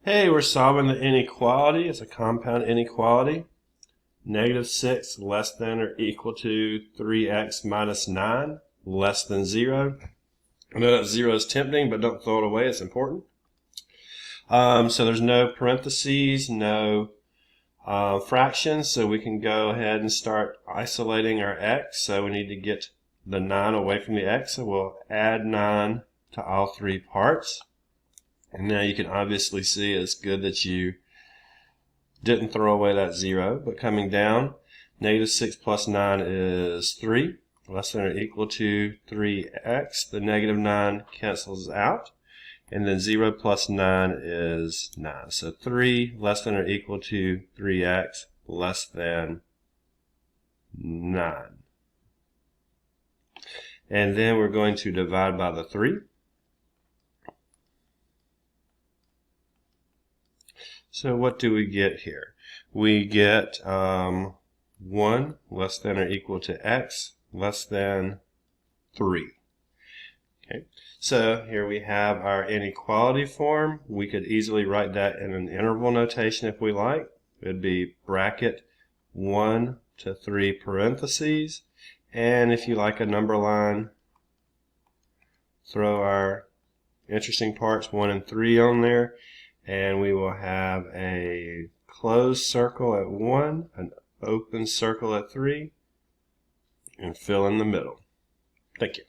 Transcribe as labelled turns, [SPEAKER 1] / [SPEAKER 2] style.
[SPEAKER 1] Hey, we're solving the inequality. It's a compound inequality. -6 less than or equal to 3x minus 9 less than 0. I know that 0 is tempting, but don't throw it away. It's important. So there's no parentheses, no fractions, so we can go ahead and start isolating our x. So we need to get the 9 away from the x, so we'll add 9 to all three parts. And now you can obviously see it's good that you didn't throw away that 0, but coming down, -6 plus 9 is 3, less than or equal to 3x. The -9 cancels out, and then 0 plus 9 is 9. So 3 less than or equal to 3x less than 9. And then we're going to divide by the 3. So what do we get here? We get 1 less than or equal to x less than 3. Okay. So here we have our inequality form. We could easily write that in an interval notation if we like. It would be bracket 1 to 3 parentheses. And if you like a number line, throw our interesting parts 1 and 3 on there. And we will have a closed circle at 1, an open circle at 3, and fill in the middle. Thank you.